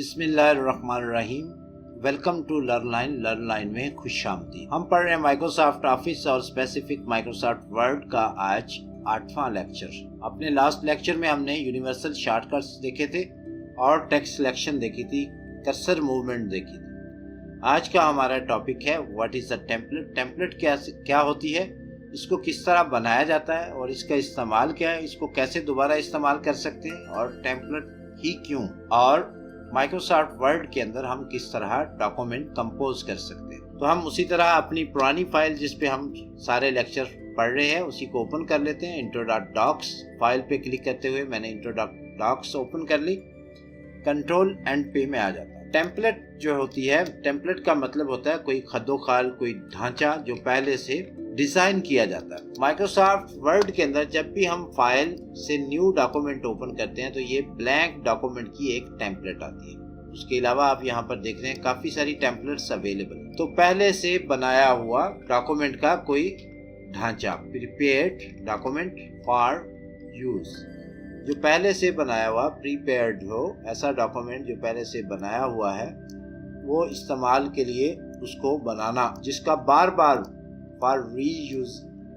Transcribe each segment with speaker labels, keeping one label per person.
Speaker 1: बिस्मिल्लाहिर्रहमानिर्रहीम। Welcome to learn line में खुश आमदीद। हम पढ़ रहे हैं माइक्रोसॉफ्ट ऑफिस और स्पेसिफिक माइक्रोसॉफ्ट वर्ड का आज 8वां लेक्चर। अपने लास्ट लेक्चर में हमने यूनिवर्सल शॉर्टकट्स देखे थे और टेक्स्ट सिलेक्शन देखी थी, कर्सर मूवमेंट देखी थी। आज का हमारा टॉपिक है what is a template. Template क्या होती है, इसको किस तरह बनाया जाता है और इसका इस्तेमाल क्या है, इसको कैसे दोबारा इस्तेमाल कर सकते हैं और टेम्पलेट ही क्यों, और माइक्रोसॉफ्ट वर्ड के अंदर हम किस तरह डॉक्यूमेंट कंपोज कर सकते हैं। तो हम उसी तरह अपनी पुरानी फाइल जिस पे हम सारे लेक्चर पढ़ रहे हैं उसी को ओपन कर लेते हैं। intro.docs फाइल पे क्लिक करते हुए मैंने intro.docs ओपन कर ली। कंट्रोल एंड पे में आ जाता है। टेम्पलेट जो होती है, टेम्पलेट का मतलब होता है कोई खद्दोखाल, कोई ढांचा जो पहले से डिजाइन किया जाता है। माइक्रोसॉफ्ट वर्ड के अंदर जब भी हम फाइल से न्यू डॉक्यूमेंट ओपन करते हैं तो ये ब्लैंक डॉक्यूमेंट की एक टेम्पलेट आती है। उसके अलावा आप यहाँ पर देख रहे हैं काफी सारी टेम्पलेट्स अवेलेबल। तो पहले से बनाया हुआ डॉक्यूमेंट का कोई ढांचा, प्रीपेयर्ड डॉक्यूमेंट फॉर यूज, जो पहले से बनाया हुआ प्रीपेयर्ड हो, ऐसा डॉक्यूमेंट जो पहले से बनाया हुआ है वो इस्तेमाल के लिए उसको बनाना, जिसका बार बार फॉर रीयूज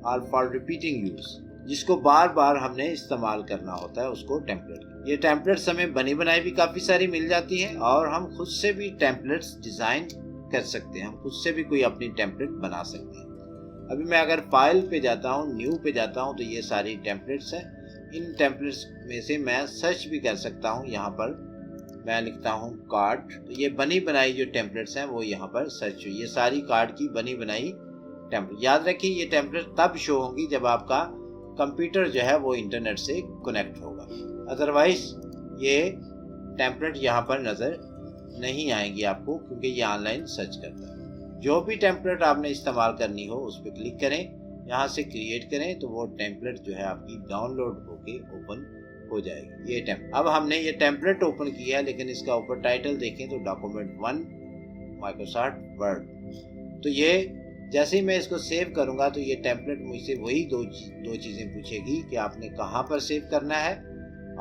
Speaker 1: और फॉर रिपीटिंग यूज, जिसको बार बार हमने इस्तेमाल करना होता है, उसको टेम्पलेट। ये टेम्पलेट्स हमें बनी बनाई भी काफी सारी मिल जाती हैं और हम खुद से भी टेम्पलेट्स डिजाइन कर सकते हैं। हम खुद से भी कोई अपनी टेम्पलेट बना सकते हैं। अभी मैं अगर फाइल पे जाता हूँ, न्यू पे जाता हूँ, तो ये सारी टेम्पलेट्स हैं। इन टेम्पलेट्स में से मैं सर्च भी कर सकता हूँ। यहाँ पर मैं लिखता हूँ कार्ड, तो ये बनी बनाई जो टेम्पलेट्स हैं वो यहाँ पर सर्च हुई। ये सारी कार्ड की बनी बनाई टेम्पलेट। याद रखिए ये टेम्पलेट तब शो होंगी जब आपका कंप्यूटर जो है वो इंटरनेट से कनेक्ट होगा, अदरवाइज ये टेम्पलेट यहाँ पर नजर नहीं आएंगी आपको, क्योंकि ये ऑनलाइन सर्च करता है। जो भी टेम्पलेट आपने इस्तेमाल करनी हो उस पर क्लिक करें, यहाँ से क्रिएट करें, तो वो टेम्पलेट जो है आपकी डाउनलोड होके ओपन हो जाएगी। ये अब हमने ये टेम्पलेट ओपन किया है, लेकिन इसका ऊपर टाइटल देखें तो डॉक्यूमेंट 1 माइक्रोसॉफ्ट वर्ड। तो ये जैसे ही मैं इसको सेव करूंगा तो ये टेम्पलेट मुझसे वही दो चीजें पूछेगी कि आपने कहाँ पर सेव करना है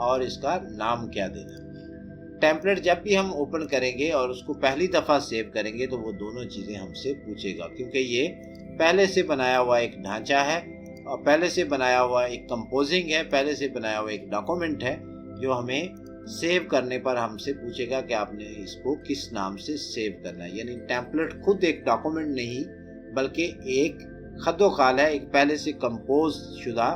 Speaker 1: और इसका नाम क्या देना है। टेम्पलेट जब भी हम ओपन करेंगे और उसको पहली दफा सेव करेंगे तो वो दोनों चीजें हमसे पूछेगा, क्योंकि ये पहले से बनाया हुआ एक ढांचा है और पहले से बनाया हुआ एक कंपोजिंग है, पहले से बनाया हुआ एक डॉक्यूमेंट है जो हमें सेव करने पर हमसे पूछेगा कि आपने इसको किस नाम से सेव करना है। यानी टेम्पलेट खुद एक डॉक्यूमेंट नहीं बल्कि एक खद्दोखाल है, एक पहले से कंपोज शुदा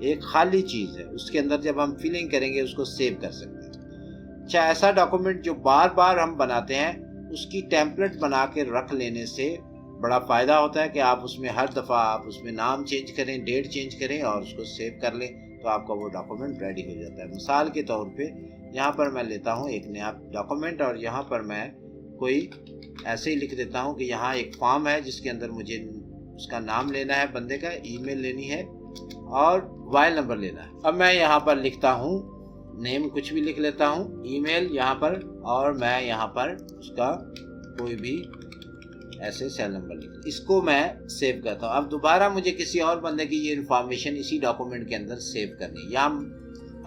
Speaker 1: एक खाली चीज है। उसके अंदर जब हम फिलिंग करेंगे उसको सेव कर सकते हैं। अच्छा, ऐसा डॉक्यूमेंट जो बार बार हम बनाते हैं उसकी टेम्पलेट बना के रख लेने से बड़ा फायदा होता है कि आप उसमें हर दफा आप उसमें नाम चेंज करें, डेट चेंज करें और उसको सेव कर लें, तो आपका वो डॉक्यूमेंट रेडी हो जाता है। मिसाल के तौर पे यहाँ पर मैं लेता हूँ एक नया डॉक्यूमेंट और यहाँ पर मैं कोई ऐसे ही लिख देता हूँ कि यहाँ एक फॉर्म है जिसके अंदर मुझे उसका नाम लेना है, बंदे का ईमेल लेनी है और मोबाइल नंबर लेना है। अब मैं यहाँ पर लिखता हूँ नेम, कुछ भी लिख लेता हूँ, ईमेल यहाँ पर, और मैं यहाँ पर उसका कोई भी ऐसे सेल नंबर लिख, इसको मैं सेव करता हूँ। अब दोबारा मुझे किसी और बंदे की ये इन्फॉर्मेशन इसी डॉक्यूमेंट के अंदर सेव करनी है। यहाँ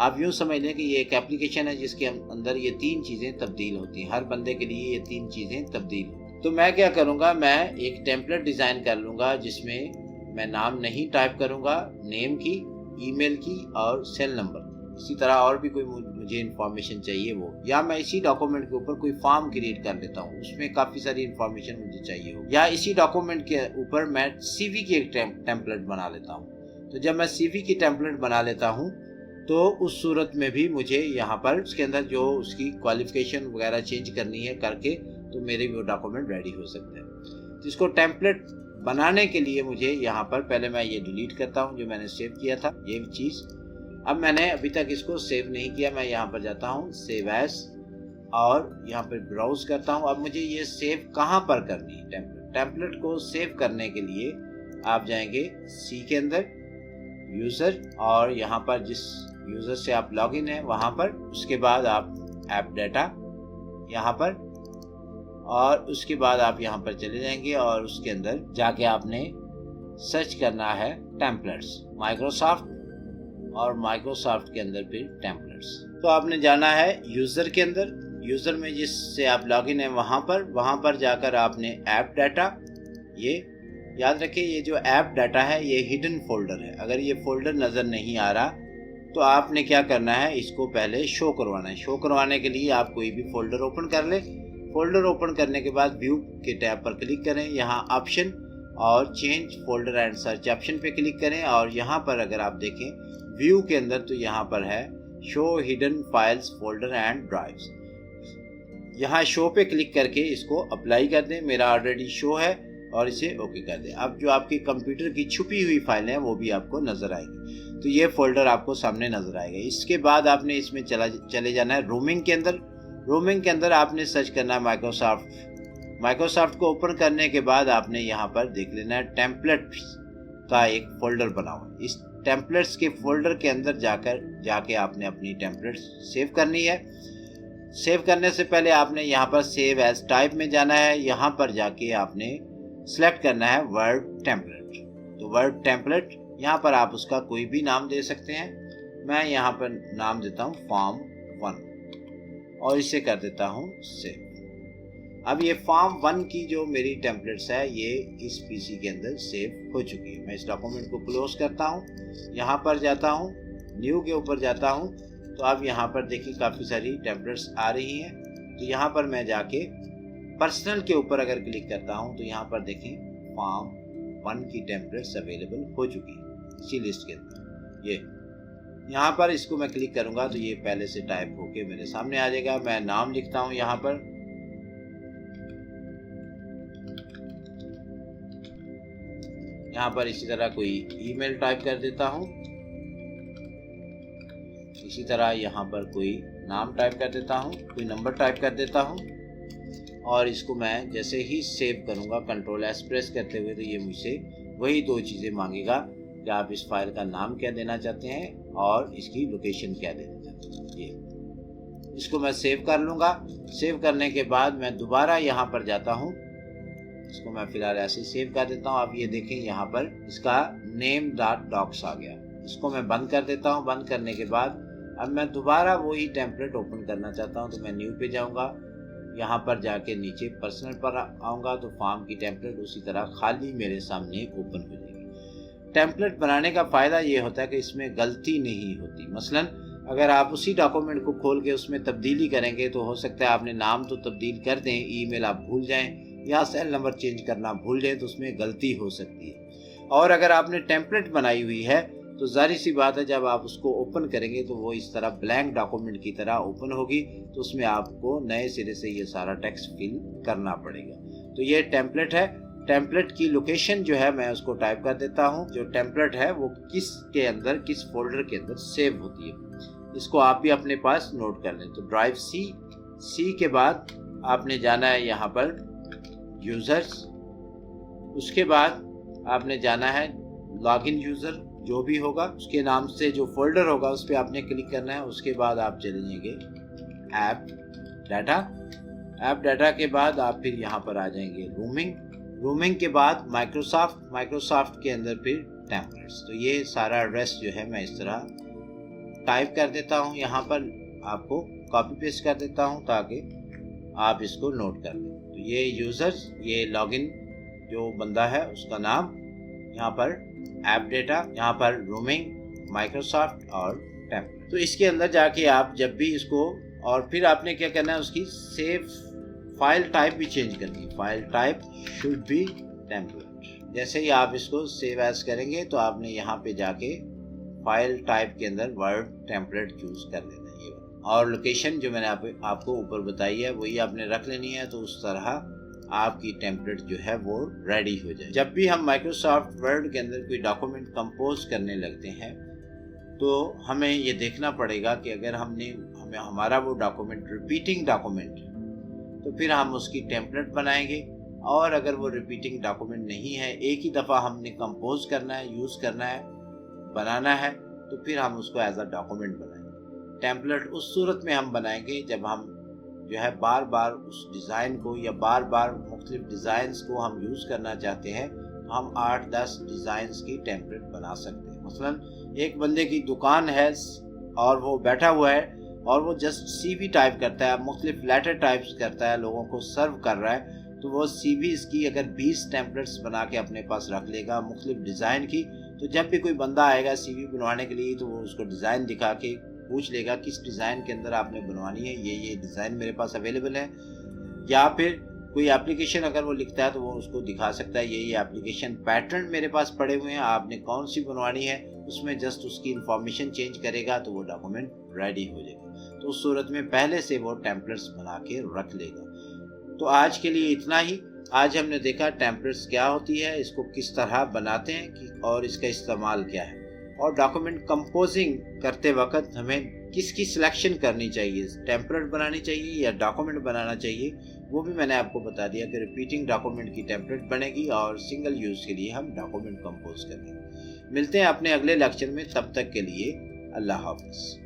Speaker 1: आप यूँ समझ लें कि ये एक एप्लीकेशन है जिसके अंदर ये 3 चीज़ें तब्दील होती हैं। हर बंदे के लिए ये 3 चीज़ें तब्दील होती हैं। तो मैं क्या करूँगा, मैं एक टेम्पलेट डिज़ाइन कर लूँगा जिसमें मैं नाम नहीं टाइप करूँगा, नेम की, ईमेल की और सेल नंबर। इसी तरह और भी कोई मुझे इन्फॉर्मेशन चाहिए वो, या मैं इसी डॉक्यूमेंट के ऊपर कोई फॉर्म क्रिएट कर लेता हूँ, उसमें काफ़ी सारी इन्फॉर्मेशन मुझे चाहिए हो, या इसी डॉक्यूमेंट के ऊपर मैं CV की एक टेम्पलेट बना लेता हूँ। तो जब मैं CV की टेम्पलेट बना लेता हूँ तो उस सूरत में भी मुझे यहाँ पर उसके अंदर जो उसकी क्वालिफिकेशन वगैरह चेंज करनी है करके तो मेरे वो डॉक्यूमेंट रेडी हो सकते हैं। तो इसको टेम्पलेट बनाने के लिए मुझे यहाँ पर पहले मैं ये डिलीट करता हूँ जो मैंने सेव किया था ये चीज़। अब मैंने अभी तक इसको सेव नहीं किया, मैं यहाँ पर जाता हूँ सेव एज और यहाँ पर ब्राउज करता हूँ। अब मुझे ये सेव कहाँ पर करनी है, टेम्पलेट को सेव करने के लिए आप जाएंगे सी के अंदर, यूज़र, और यहाँ पर जिस यूज़र से आप लॉगिन है वहाँ पर, उसके बाद आप ऐप डाटा यहाँ पर, और उसके बाद आप यहाँ पर चले जाएंगे और उसके अंदर जाके आपने सर्च करना है टेम्पलेट्स माइक्रोसॉफ्ट, और माइक्रोसॉफ्ट के अंदर फिर टेम्पलेट्स। तो आपने जाना है यूज़र के अंदर, यूज़र में जिससे आप लॉगिन है वहाँ पर जाकर आपने ऐप डाटा, ये याद रखिए ये जो ऐप डाटा है ये हिडन फोल्डर है। अगर ये फोल्डर नज़र नहीं आ रहा तो आपने क्या करना है, इसको पहले शो करवाना है। शो करवाने के लिए आप कोई भी फोल्डर ओपन कर ले। फोल्डर ओपन करने के बाद व्यू के टैब पर क्लिक करें, यहाँ ऑप्शन और change folder and search option पे क्लिक करें और यहाँ पर अगर आप देखें व्यू के अंदर तो यहाँ पर है show hidden files folder and drives. यहाँ शो पे क्लिक करके इसको अप्लाई कर दें। मेरा ऑलरेडी शो है और इसे ओके कर दें। अब जो आपकी कंप्यूटर की छुपी हुई फाइलें हैं वो भी आपको नज़र आएगी। तो ये फोल्डर आपको सामने नज़र आएगा। इसके बाद आपने इसमें चले जाना है रोमिंग के अंदर। रोमिंग के अंदर आपने सर्च करना है माइक्रोसॉफ्ट को ओपन करने के बाद आपने यहाँ पर देख लेना है टेम्पलेट्स का एक फोल्डर बना हुआ है। इस टेम्पलेट्स के फोल्डर के अंदर जाके आपने अपनी टेम्पलेट्स सेव करनी है। सेव करने से पहले आपने यहाँ पर सेव एज टाइप में जाना है। यहाँ पर जाके आपने सेलेक्ट करना है वर्ड टेम्पलेट। तो वर्ड टेम्पलेट यहाँ पर आप उसका कोई भी नाम दे सकते हैं। मैं यहाँ पर नाम देता हूँ फॉर्म 1 और इसे कर देता हूँ सेव। अब ये फॉर्म 1 की जो मेरी टेम्पलेट्स है ये इस पीसी के अंदर सेव हो चुकी है। मैं इस डॉक्यूमेंट को क्लोज करता हूँ, यहाँ पर जाता हूँ, न्यू के ऊपर जाता हूँ तो अब यहाँ पर देखिए काफ़ी सारी टेम्पलेट्स आ रही हैं। तो यहाँ पर मैं जाके पर्सनल के ऊपर अगर क्लिक करता हूँ तो यहाँ पर देखें फॉर्म 1 की टेम्पलेट्स अवेलेबल हो चुकी है इसी लिस्ट के अंदर। ये यहाँ पर इसको मैं क्लिक करूँगा तो ये पहले से टाइप होके मेरे सामने आ जाएगा। मैं नाम लिखता हूँ यहाँ पर, इसी तरह कोई ईमेल टाइप कर देता हूँ। इसी तरह यहाँ पर कोई नाम टाइप कर देता हूँ, कोई नंबर टाइप कर देता हूँ और इसको मैं जैसे ही सेव करूँगा कंट्रोल एस प्रेस करते हुए तो ये मुझसे वही 2 चीज़ें मांगेगा कि आप इस फाइल का नाम क्या देना चाहते हैं और इसकी लोकेशन क्या देना चाहते हैं। ये इसको मैं सेव कर लूँगा। सेव करने के बाद मैं दोबारा यहाँ पर जाता हूँ। इसको मैं फिलहाल ऐसे ही सेव कर देता हूँ। अब ये देखें यहाँ पर इसका name.docs आ गया। इसको मैं बंद कर देता हूँ। बंद करने के बाद अब मैं दोबारा वही टेम्पलेट ओपन करना चाहता हूँ तो मैं न्यू पे जाऊँगा। यहाँ पर जाके नीचे पर्सनल पर आऊँगा तो फॉर्म की टेम्पलेट उसी तरह खाली मेरे सामने ओपन हो जाएगी। टेम्पलेट बनाने का फ़ायदा ये होता है कि इसमें गलती नहीं होती। मसलन अगर आप उसी डॉक्यूमेंट को खोल के उसमें तब्दीली करेंगे तो हो सकता है आपने नाम तो तब्दील कर दें, ईमेल आप भूल जाएं या सेल नंबर चेंज करना भूल जाएं तो उसमें गलती हो सकती है। और अगर आपने टेम्पलेट बनाई हुई है तो जाहिर सी बात है जब आप उसको ओपन करेंगे तो वो इस तरह ब्लैंक डॉक्यूमेंट की तरह ओपन होगी तो उसमें आपको नए सिरे से ये सारा टेक्स्ट फिल करना पड़ेगा। तो ये टेम्पलेट है। टेम्पलेट की लोकेशन जो है मैं उसको टाइप कर देता हूँ। जो टेम्पलेट है वो किस फोल्डर के अंदर सेव होती है इसको आप भी अपने पास नोट कर लें। तो ड्राइव सी के बाद आपने जाना है यहाँ पर यूजर्स। उसके बाद आपने जाना है लॉगिन यूजर जो भी होगा उसके नाम से जो फोल्डर होगा उस पर आपने क्लिक करना है। उसके बाद आप चले जाएंगे ऐप डाटा के बाद आप फिर यहाँ पर आ जाएंगे रूमिंग के बाद माइक्रोसॉफ्ट के अंदर फिर टेम्पलेट्स। तो ये सारा एड्रेस जो है मैं इस तरह टाइप कर देता हूँ। यहाँ पर आपको कॉपी पेस्ट कर देता हूँ ताकि आप इसको नोट कर लें। तो ये यूजर्स, ये लॉगिन जो बंदा है उसका नाम, यहाँ पर ऐप डेटा, यहाँ पर रूमिंग, माइक्रोसॉफ्ट और टेम्पलेट। तो इसके अंदर जाके आप जब भी इसको और फिर आपने क्या करना है उसकी सेव फाइल टाइप भी चेंज करनी है। File type should be template. जैसे ही आप इसको सेव एज करेंगे तो आपने यहाँ पे जाके फाइल टाइप के अंदर वर्ड टेम्पलेट चूज कर लेना है। और लोकेशन जो मैंने आपको ऊपर बताई है वही आपने रख लेनी है। तो उस तरह आपकी टेम्पलेट जो है वो रेडी हो जाए। जब भी हम माइक्रोसॉफ्ट वर्ड के अंदर कोई डॉक्यूमेंट कंपोज करने लगते हैं तो हमें ये देखना पड़ेगा कि अगर हमारा वो डॉक्यूमेंट रिपीटिंग डॉक्यूमेंट है तो फिर हम उसकी टेम्पलेट बनाएंगे। और अगर वो रिपीटिंग डॉक्यूमेंट नहीं है, एक ही दफ़ा हमने कंपोज करना है, यूज़ करना है, बनाना है, तो फिर हम उसको एज अ डॉक्यूमेंट बनाएंगे। टेम्पलेट उस सूरत में हम बनाएंगे जब हम जो है बार बार उस डिज़ाइन को या बार बार मुख्तलिफ डिज़ाइंस को हम यूज़ करना चाहते हैं तो हम 8-10 डिज़ाइंस की टेम्पलेट बना सकते हैं। मसलन एक बंदे की दुकान है और वो बैठा हुआ है और वो जस्ट सीवी टाइप करता है, मुख्तलिफ लेटर टाइप्स करता है, लोगों को सर्व कर रहा है, तो वो सीवीज की अगर 20 टेम्पलेट्स बना के अपने पास रख लेगा मुख्तलिफ डिज़ाइन की, तो जब भी कोई बंदा आएगा सीवी बनवाने के लिए तो वो उसको डिज़ाइन दिखा के पूछ लेगा किस डिज़ाइन के अंदर आपने बनवानी है, ये डिज़ाइन मेरे पास अवेलेबल है। या फिर कोई एप्लीकेशन अगर वो लिखता है तो वो उसको दिखा सकता है ये एप्लीकेशन पैटर्न मेरे पास पड़े हुए हैं, आपने कौन सी बनवानी है, उसमें जस्ट उसकी इंफॉर्मेशन चेंज करेगा तो वो डॉक्यूमेंट रेडी हो जाएगा। तो उस सूरत में पहले से वो टेम्पलेट्स बना के रख लेगा। तो आज के लिए इतना ही। आज हमने देखा टेम्पलेट्स क्या होती है, इसको किस तरह बनाते हैं और इसका इस्तेमाल क्या है, और डॉक्यूमेंट कंपोजिंग करते वक्त हमें किसकी सिलेक्शन करनी चाहिए, टेम्पलेट बनानी चाहिए या डॉक्यूमेंट बनाना चाहिए, वो भी मैंने आपको बता दिया कि रिपीटिंग डॉक्यूमेंट की टेम्पलेट बनेगी और सिंगल यूज़ के लिए हम डॉक्यूमेंट कंपोज करेंगे। मिलते हैं अपने अगले लेक्चर में, तब तक के लिए अल्लाह हाफ़िज़।